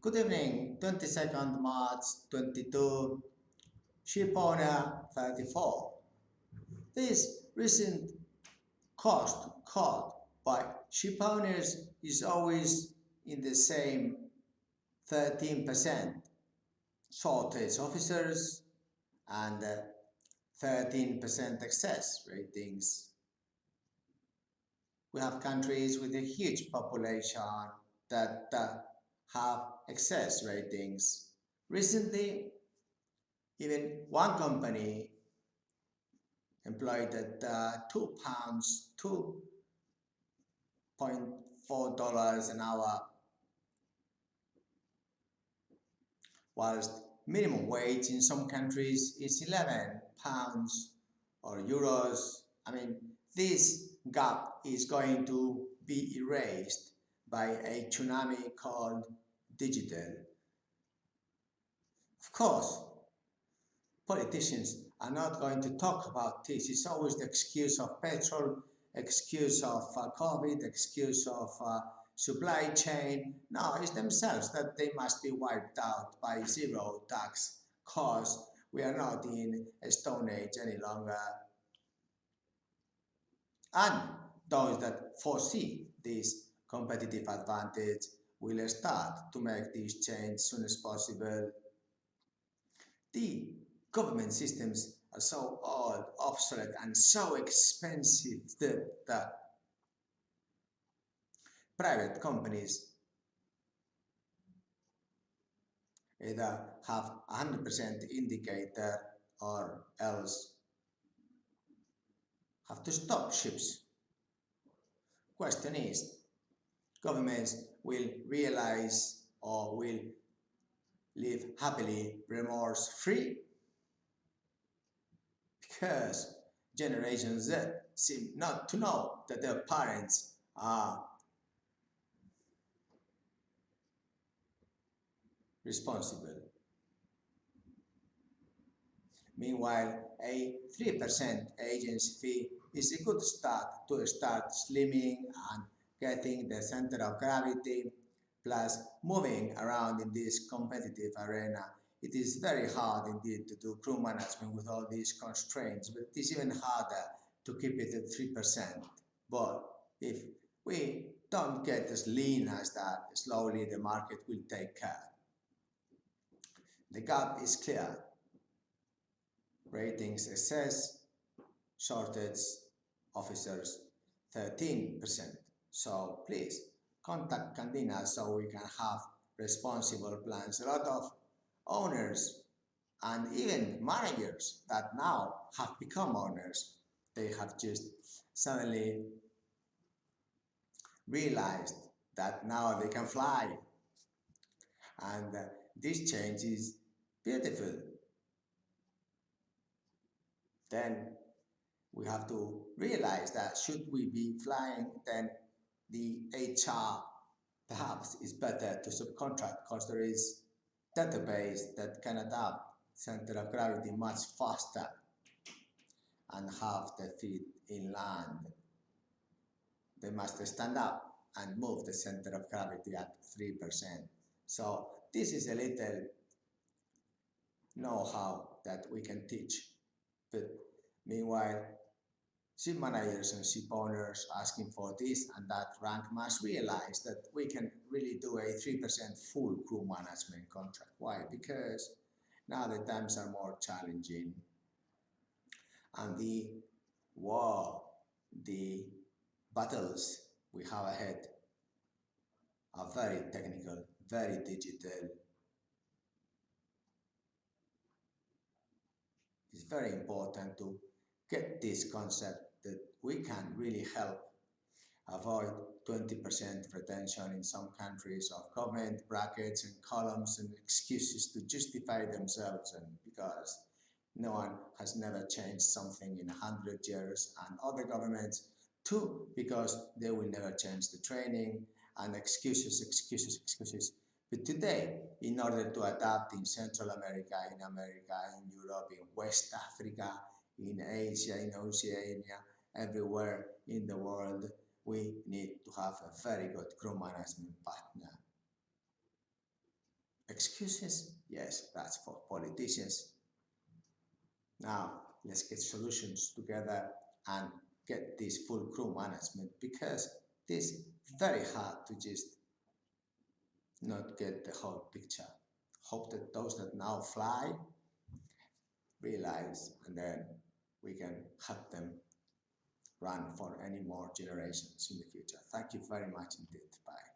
Good evening, 22nd March 22, Shipowner 34. This recent cost cut by shipowners is always in the same 13% shortage officers and 13% excess ratings. We have countries with a huge population that have excess ratings. Recently, even one company employed at £2, $2.4 an hour, whilst minimum wage in some countries is £11 or euros. I mean, this gap is going to be erased by a tsunami called digital. Of course, politicians are not going to talk about this. It's always the excuse of petrol, excuse of COVID, excuse of supply chain. No, it's themselves that they must be wiped out by zero tax cause we are not in a stone age any longer. And those that foresee this competitive advantage will start to make this change as soon as possible. The government systems are so old, obsolete, and so expensive that private companies either have 100% indicator or else have to stop ships. Question is, governments will realize or will live happily remorse-free? Because Generation Z seem not to know that their parents are responsible. Meanwhile, a 3% agency fee is a good start to start slimming and getting the center of gravity, plus moving around in this competitive arena. It is very hard indeed to do crew management with all these constraints, but it is even harder to keep it at 3%. But if we don't get as lean as that, slowly the market will take care. The gap is clear. Ratings excess, shortage officers 13%. So please contact Candina so we can have responsible plans. A lot of owners and even managers that now have become owners, they have just suddenly realized that now they can fly. And this change is beautiful. Then we have to realize that should we be flying, then the HR perhaps is better to subcontract because there is database that can adapt center of gravity much faster and have the feet inland. They must stand up and move the center of gravity at 3%. So this is a little know-how that we can teach. But meanwhile, ship managers and ship owners asking for this and that rank must realize that we can really do a 3% full crew management contract. Why? Because now the times are more challenging and the war, the battles we have ahead are very technical, very digital. It's very important to get this concept that we can really help avoid 20% retention in some countries of comment brackets and columns and excuses to justify themselves, and because no one has never changed something in 100 years, and other governments too, because they will never change the training, and excuses. But today, in order to adapt in Central America, in Europe, in West Africa, in Asia, in Oceania, everywhere in the world, we need to have a very good crew management partner. Excuses? Yes, that's for politicians. Now, let's get solutions together and get this full crew management because it is very hard to just not get the whole picture. Hope that those that now fly realize and then we can help them run for any more generations in the future. Thank you very much indeed. Bye.